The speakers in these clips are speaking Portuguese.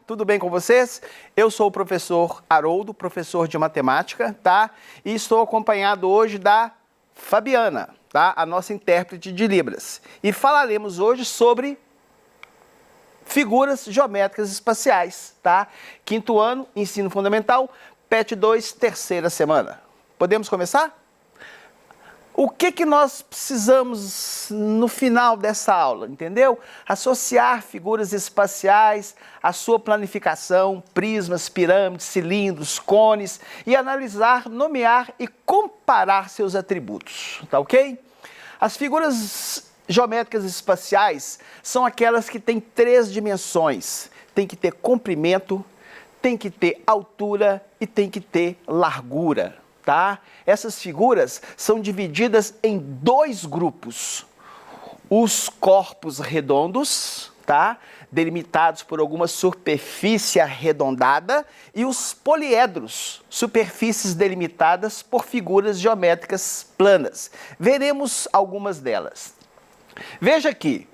Tudo bem com vocês? Eu sou o professor Haroldo, professor de matemática, tá? E estou acompanhado hoje da Fabiana, tá? A nossa intérprete de Libras. E falaremos hoje sobre figuras geométricas espaciais, tá? Quinto ano, ensino fundamental, PET 2, terceira semana. Podemos começar? O que nós precisamos no final dessa aula, entendeu? Associar figuras espaciais à sua planificação, prismas, pirâmides, cilindros, cones e analisar, nomear e comparar seus atributos, tá ok? As figuras geométricas espaciais são aquelas que têm 3 dimensões. Tem que ter comprimento, tem que ter altura e tem que ter largura. Tá? Essas figuras são divididas em 2 grupos. Os corpos redondos, tá? Delimitados por alguma superfície arredondada, e os poliedros, superfícies delimitadas por figuras geométricas planas. Veremos algumas delas. Veja aqui,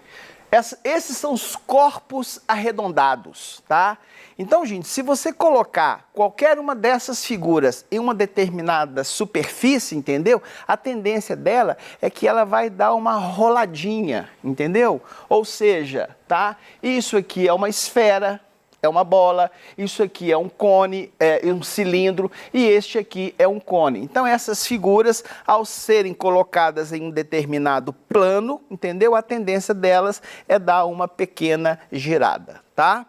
esses são os corpos arredondados, tá? Então, gente, se você colocar qualquer uma dessas figuras em uma determinada superfície, entendeu? A tendência dela é que ela vai dar uma roladinha, entendeu? Ou seja, tá? Isso aqui é uma esfera, é uma bola, isso aqui é um cone, é um cilindro, e este aqui é um cone. Então, essas figuras, ao serem colocadas em um determinado plano, entendeu? A tendência delas é dar uma pequena girada, tá?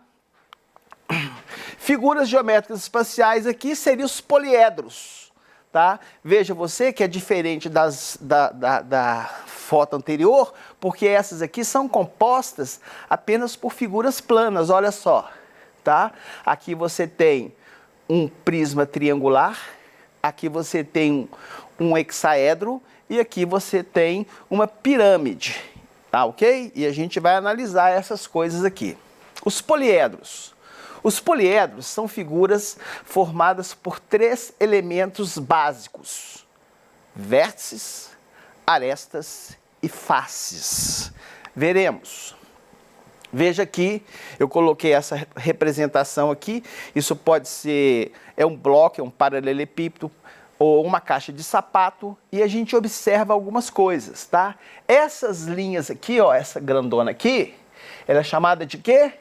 Figuras geométricas espaciais aqui seriam os poliedros, tá? Veja você que é diferente da foto anterior, porque essas aqui são compostas apenas por figuras planas, olha só, tá? Aqui você tem um prisma triangular, aqui você tem um hexaedro e aqui você tem uma pirâmide, tá ok? E a gente vai analisar essas coisas aqui. Os poliedros. Os poliedros são figuras formadas por 3 elementos básicos: vértices, arestas e faces. Veremos. Veja aqui, eu coloquei essa representação aqui. Isso pode ser um bloco, é um paralelepípedo ou uma caixa de sapato, e a gente observa algumas coisas, tá? Essas linhas aqui, ó, essa grandona aqui, ela é chamada de quê?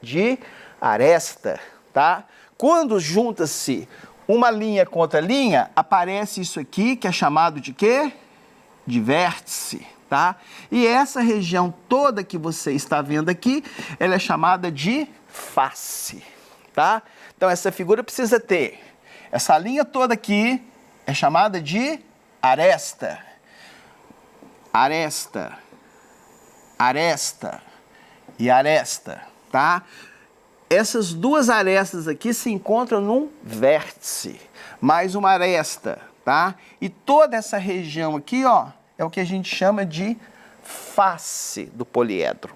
De aresta, tá? Quando junta-se uma linha com outra linha, aparece isso aqui, que é chamado de quê? De vértice, tá? E essa região toda que você está vendo aqui, ela é chamada de face, tá? Então, essa figura precisa ter essa linha toda aqui, é chamada de aresta. Aresta, aresta e aresta, tá? Essas 2 arestas aqui se encontram num vértice, mais uma aresta, tá? E toda essa região aqui, ó, é o que a gente chama de face do poliedro.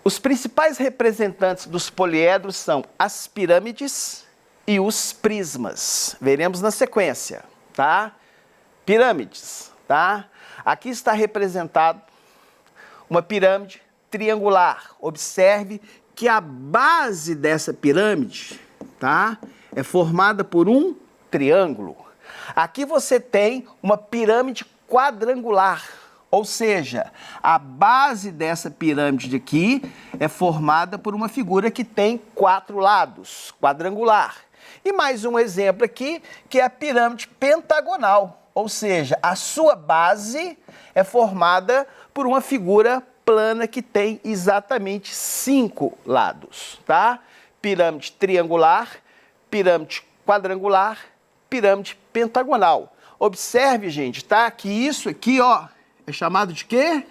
Os principais representantes dos poliedros são as pirâmides e os prismas. Veremos na sequência, tá? Pirâmides, tá? Aqui está representado uma pirâmide triangular. Observe que a base dessa pirâmide, tá, é formada por um triângulo. Aqui você tem uma pirâmide quadrangular, ou seja, a base dessa pirâmide aqui é formada por uma figura que tem 4 lados, quadrangular. E mais um exemplo aqui, que é a pirâmide pentagonal, ou seja, a sua base é formada por uma figura plana que tem exatamente 5 lados, tá? Pirâmide triangular, pirâmide quadrangular, pirâmide pentagonal. Observe, gente, tá? Que isso aqui, ó, é chamado de quê?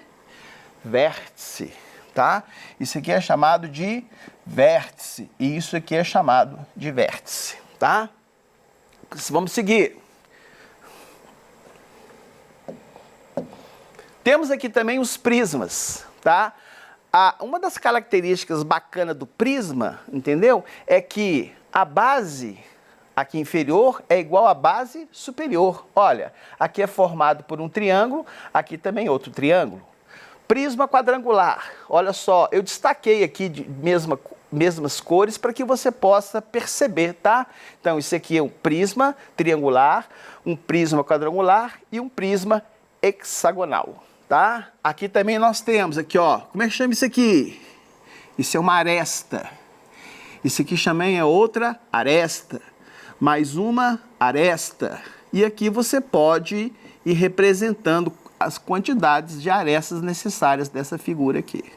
Vértice, tá? Isso aqui é chamado de vértice e isso aqui é chamado de vértice, tá? Vamos seguir. Temos aqui também os prismas, tá? Uma das características bacanas do prisma, entendeu? É que a base aqui inferior é igual à base superior. Olha, aqui é formado por um triângulo, aqui também outro triângulo. Prisma quadrangular. Olha só, eu destaquei aqui de mesmas cores para que você possa perceber, tá? Então, isso aqui é um prisma triangular, um prisma quadrangular e um prisma hexagonal, tá? Aqui também nós temos, aqui ó, como é que chama isso aqui? Isso é uma aresta. Isso aqui também é outra aresta, mais uma aresta. E aqui você pode ir representando as quantidades de arestas necessárias dessa figura aqui.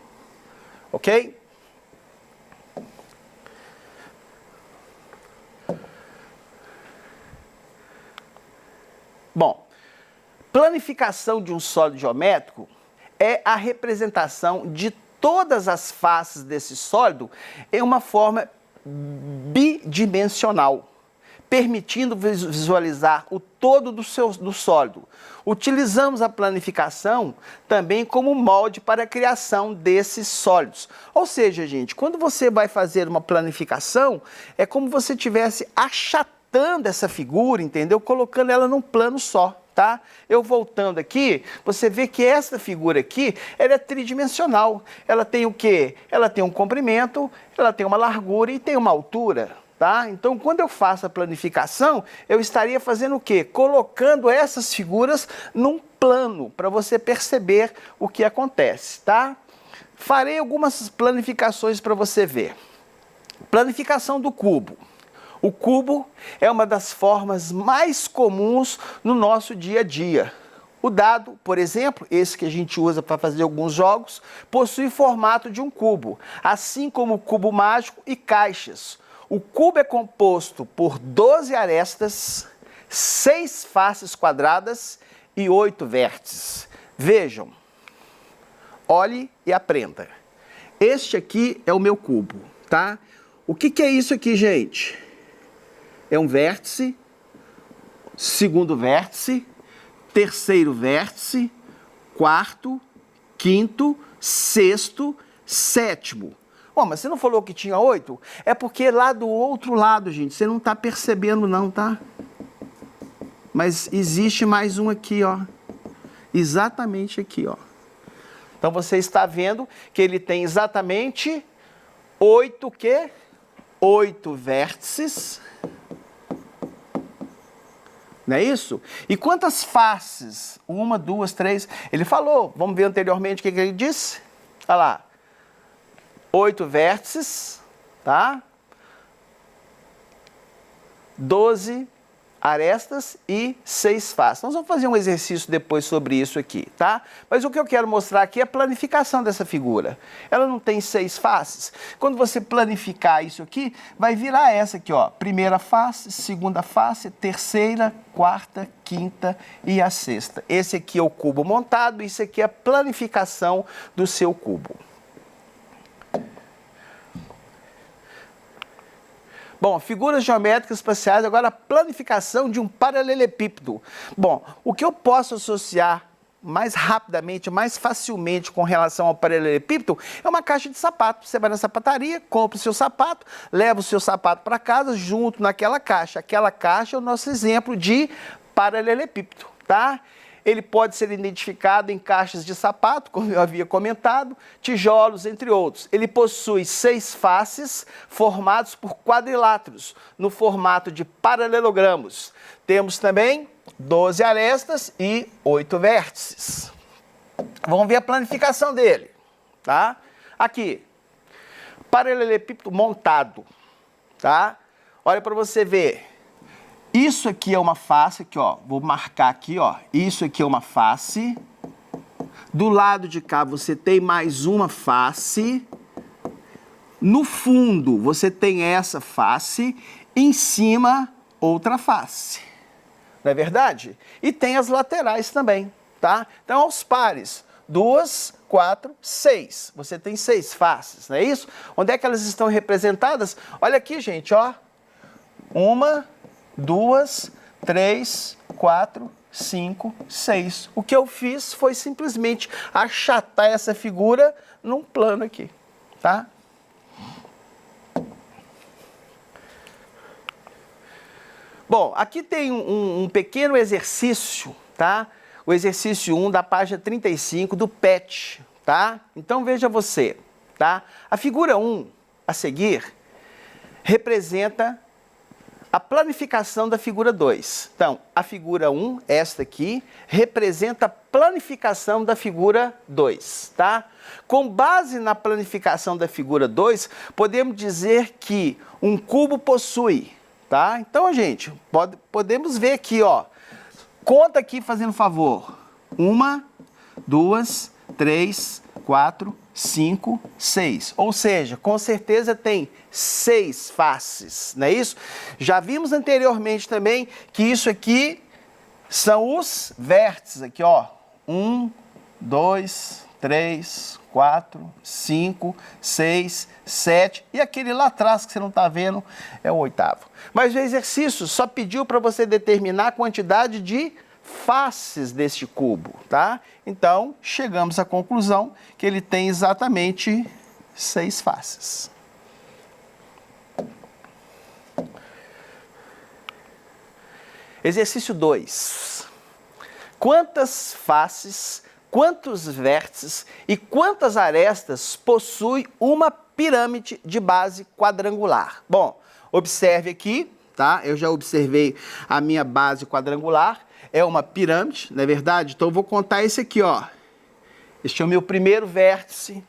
Ok? Bom, planificação de um sólido geométrico é a representação de todas as faces desse sólido em uma forma bidimensional, permitindo visualizar o todo do sólido. Utilizamos a planificação também como molde para a criação desses sólidos. Ou seja, gente, quando você vai fazer uma planificação, é como se você estivesse achatando essa figura, entendeu? Colocando ela num plano só. Tá? Eu voltando aqui, você vê que essa figura aqui, ela é tridimensional. Ela tem o quê? Ela tem um comprimento, ela tem uma largura e tem uma altura. Tá? Então, quando eu faço a planificação, eu estaria fazendo o quê? Colocando essas figuras num plano, para você perceber o que acontece. Tá? Farei algumas planificações para você ver. Planificação do cubo. O cubo é uma das formas mais comuns no nosso dia a dia. O dado, por exemplo, esse que a gente usa para fazer alguns jogos, possui formato de um cubo, assim como o cubo mágico e caixas. O cubo é composto por 12 arestas, 6 faces quadradas e 8 vértices. Vejam, olhe e aprenda. Este aqui é o meu cubo, tá? O que é isso aqui, gente? É um vértice, segundo vértice, terceiro vértice, quarto, quinto, sexto, sétimo. Oh, mas você não falou que tinha 8? É porque lá do outro lado, gente, você não está percebendo não, tá? Mas existe mais um aqui, ó. Exatamente aqui, ó. Então você está vendo que ele tem exatamente 8 o quê? 8 vértices. Não é isso? E quantas faces? 1, 2, 3. Ele falou, vamos ver anteriormente o que ele disse? Olha lá. 8 vértices, tá? 12 arestas e 6 faces. Nós vamos fazer um exercício depois sobre isso aqui, tá? Mas o que eu quero mostrar aqui é a planificação dessa figura. Ela não tem 6 faces. Quando você planificar isso aqui, vai virar essa aqui, ó. Primeira face, segunda face, terceira, quarta, quinta e a sexta. Esse aqui é o cubo montado, isso aqui é a planificação do seu cubo. Bom, figuras geométricas espaciais, agora a planificação de um paralelepípedo. Bom, o que eu posso associar mais rapidamente, mais facilmente com relação ao paralelepípedo é uma caixa de sapato. Você vai na sapataria, compra o seu sapato, leva o seu sapato para casa junto naquela caixa. Aquela caixa é o nosso exemplo de paralelepípedo, tá? Ele pode ser identificado em caixas de sapato, como eu havia comentado, tijolos, entre outros. Ele possui 6 faces formados por quadriláteros, no formato de paralelogramos. Temos também 12 arestas e 8 vértices. Vamos ver a planificação dele, tá? Aqui, paralelepípedo montado, tá? Olha para você ver. Isso aqui é uma face, aqui, ó, vou marcar aqui, ó. Isso aqui é uma face. Do lado de cá você tem mais uma face. No fundo você tem essa face. Em cima, outra face. Não é verdade? E tem as laterais também, tá? Então, aos pares. 2, 4, 6. Você tem 6 faces, não é isso? Onde é que elas estão representadas? Olha aqui, gente, ó. 1, 2, 3, 4, 5, 6. O que eu fiz foi simplesmente achatar essa figura num plano aqui, tá? Bom, aqui tem um pequeno exercício, tá? O exercício 1 da página 35 do PET, tá? Então veja você, tá? A figura 1 a seguir representa a planificação da figura 2. Então, a figura 1, esta aqui, representa a planificação da figura 2, tá? Com base na planificação da figura 2, podemos dizer que um cubo possui, tá? Então, gente, podemos ver aqui, ó. Conta aqui fazendo favor. 1, 2, 3, 4, 5, 6. Ou seja, com certeza tem 6 faces, não é isso? Já vimos anteriormente também que isso aqui são os vértices aqui, ó. 1, 2, 3, 4, 5, 6, 7. E aquele lá atrás que você não está vendo é o 8º. Mas o exercício só pediu para você determinar a quantidade de faces deste cubo, tá? Então, chegamos à conclusão que ele tem exatamente 6 faces. Exercício 2. Quantas faces, quantos vértices e quantas arestas possui uma pirâmide de base quadrangular? Bom, observe aqui, tá? Eu já observei a minha base quadrangular. É uma pirâmide, não é verdade? Então, eu vou contar esse aqui, ó. Este é o meu primeiro vértice,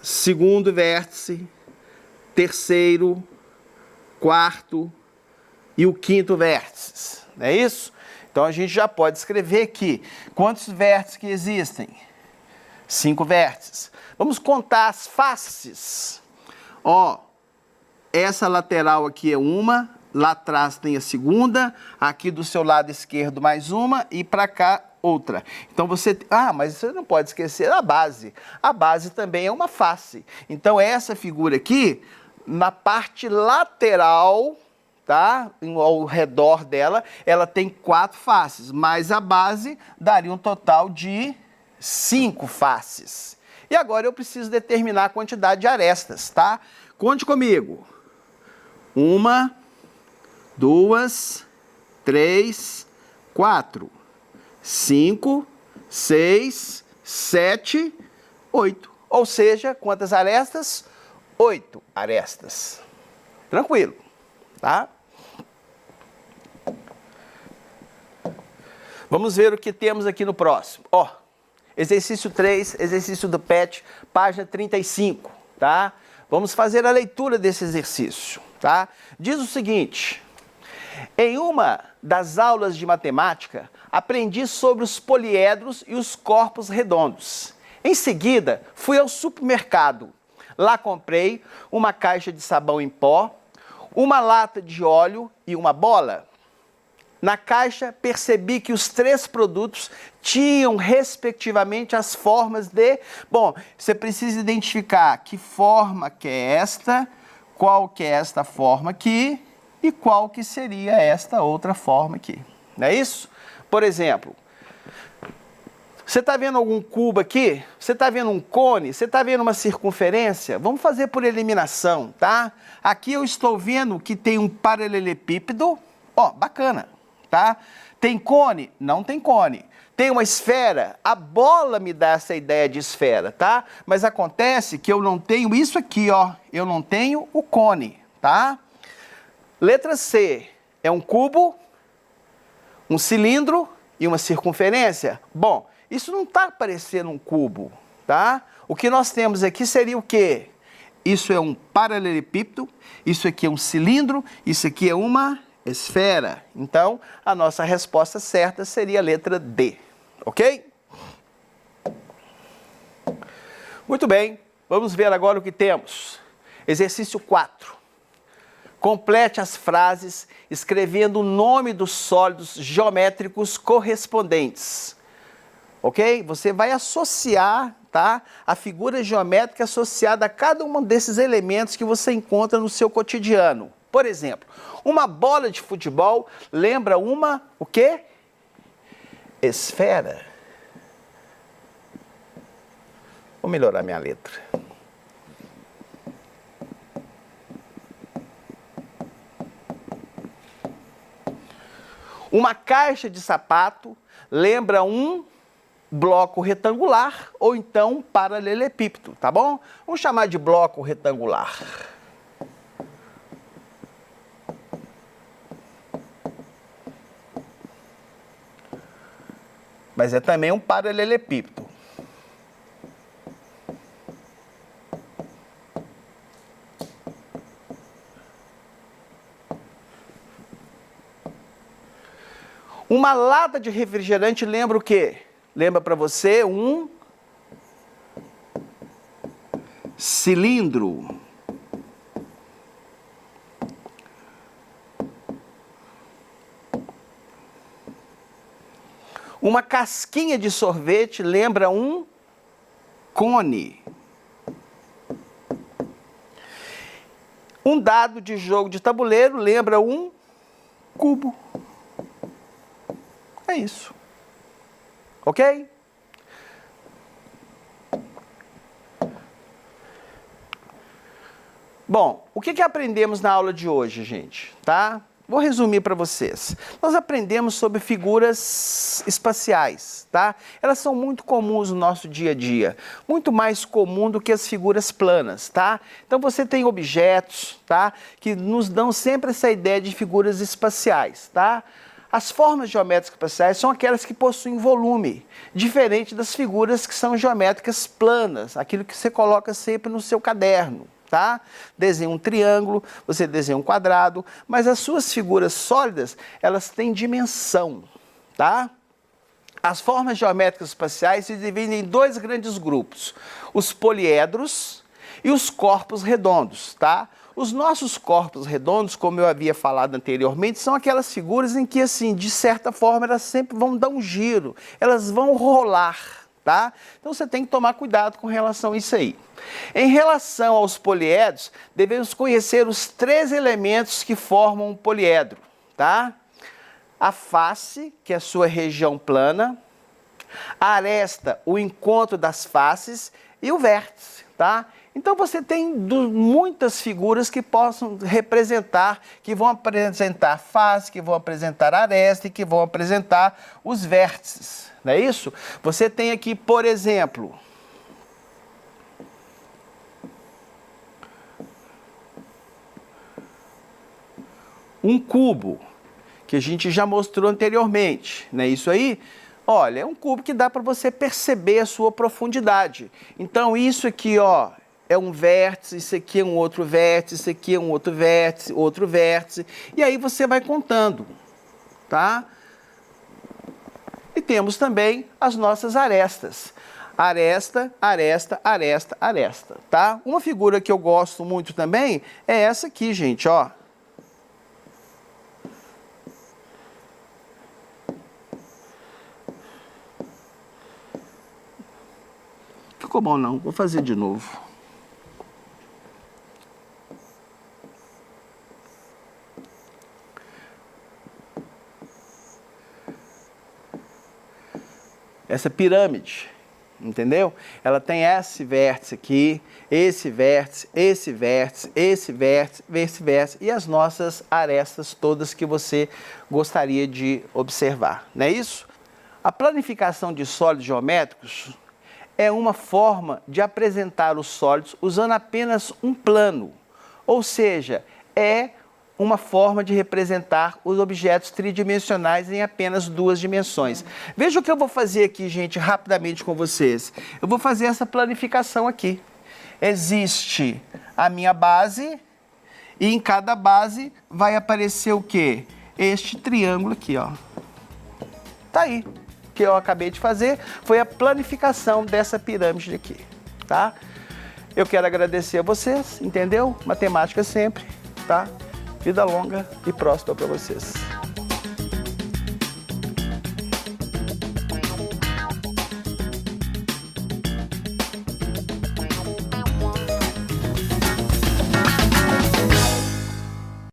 segundo vértice, terceiro, quarto e o quinto vértice, não é isso? Então, a gente já pode escrever aqui quantos vértices que existem. 5 vértices. Vamos contar as faces. Ó, essa lateral aqui é uma. Lá atrás tem a segunda, aqui do seu lado esquerdo mais uma e para cá outra. Então você... Ah, mas você não pode esquecer a base. A base também é uma face. Então essa figura aqui, na parte lateral, tá? Ao redor dela, ela tem 4 faces, mas a base daria um total de 5 faces. E agora eu preciso determinar a quantidade de arestas, tá? Conte comigo. 1, 2, 3, 4, 5, 6, 7, 8. Ou seja, quantas arestas? 8 arestas. Tranquilo, tá? Vamos ver o que temos aqui no próximo. Ó, exercício 3, exercício do PET, página 35, tá? Vamos fazer a leitura desse exercício, tá? Diz o seguinte: em uma das aulas de matemática, aprendi sobre os poliedros e os corpos redondos. Em seguida, fui ao supermercado. Lá comprei uma caixa de sabão em pó, uma lata de óleo e uma bola. Na caixa, percebi que os 3 produtos tinham, respectivamente, as formas de... Bom, você precisa identificar que forma que é esta, qual que é esta forma aqui e qual que seria esta outra forma aqui. Não é isso? Por exemplo, você está vendo algum cubo aqui? Você está vendo um cone? Você está vendo uma circunferência? Vamos fazer por eliminação, tá? Aqui eu estou vendo que tem um paralelepípedo. Ó, bacana, tá? Tem cone? Não tem cone. Tem uma esfera? A bola me dá essa ideia de esfera, tá? Mas acontece que eu não tenho isso aqui, ó. Eu não tenho o cone, tá? Letra C é um cubo, um cilindro e uma circunferência. Bom, isso não está parecendo um cubo, tá? O que nós temos aqui seria o quê? Isso é um paralelepípedo, isso aqui é um cilindro, isso aqui é uma esfera. Então, a nossa resposta certa seria a letra D, ok? Muito bem, vamos ver agora o que temos. Exercício 4. Complete as frases escrevendo o nome dos sólidos geométricos correspondentes. Ok? Você vai associar, tá, a figura geométrica associada a cada um desses elementos que você encontra no seu cotidiano. Por exemplo, uma bola de futebol lembra uma, o quê? Esfera. Vou melhorar minha letra. Uma caixa de sapato lembra um bloco retangular ou então paralelepípedo, tá bom? Vamos chamar de bloco retangular. Mas é também um paralelepípedo. Uma lata de refrigerante lembra o quê? Lembra para você um cilindro. Uma casquinha de sorvete lembra um cone. Um dado de jogo de tabuleiro lembra um cubo. É isso. Ok? Bom, o que aprendemos na aula de hoje, gente? Tá? Vou resumir para vocês. Nós aprendemos sobre figuras espaciais, tá? Elas são muito comuns no nosso dia a dia, muito mais comum do que as figuras planas, tá? Então você tem objetos, tá? Que nos dão sempre essa ideia de figuras espaciais, tá? As formas geométricas espaciais são aquelas que possuem volume, diferente das figuras que são geométricas planas, aquilo que você coloca sempre no seu caderno. Tá? Desenha um triângulo, você desenha um quadrado, mas as suas figuras sólidas, elas têm dimensão, tá? As formas geométricas espaciais se dividem em dois grandes grupos, os poliedros e os corpos redondos, tá? Os nossos corpos redondos, como eu havia falado anteriormente, são aquelas figuras em que, assim, de certa forma, elas sempre vão dar um giro, elas vão rolar, tá? Então você tem que tomar cuidado com relação a isso aí. Em relação aos poliedros, devemos conhecer os 3 elementos que formam um poliedro, tá? A face, que é a sua região plana, a aresta, o encontro das faces e o vértice, tá? Então você tem muitas figuras que possam representar, que vão apresentar face, que vão apresentar aresta e que vão apresentar os vértices, não é isso? Você tem aqui, por exemplo, um cubo, que a gente já mostrou anteriormente, não é isso aí? Olha, é um cubo que dá para você perceber a sua profundidade. Então isso aqui, ó, é um vértice, isso aqui é um outro vértice, isso aqui é um outro vértice, e aí você vai contando, tá? E temos também as nossas arestas. Aresta, aresta, aresta, aresta, tá? Uma figura que eu gosto muito também é essa aqui, gente, ó. Ficou bom não, vou fazer de novo. Essa pirâmide, entendeu? Ela tem esse vértice aqui, esse vértice, esse vértice, esse vértice, esse vértice e as nossas arestas todas que você gostaria de observar, não é isso? A planificação de sólidos geométricos é uma forma de apresentar os sólidos usando apenas um plano, ou seja, é uma forma de representar os objetos tridimensionais em apenas 2 dimensões. Veja o que eu vou fazer aqui, gente, rapidamente com vocês. Eu vou fazer essa planificação aqui. Existe a minha base e em cada base vai aparecer o quê? Este triângulo aqui, ó. Tá aí. O que eu acabei de fazer foi a planificação dessa pirâmide aqui, tá? Eu quero agradecer a vocês, entendeu? Matemática sempre, tá? Vida longa e próspera para vocês.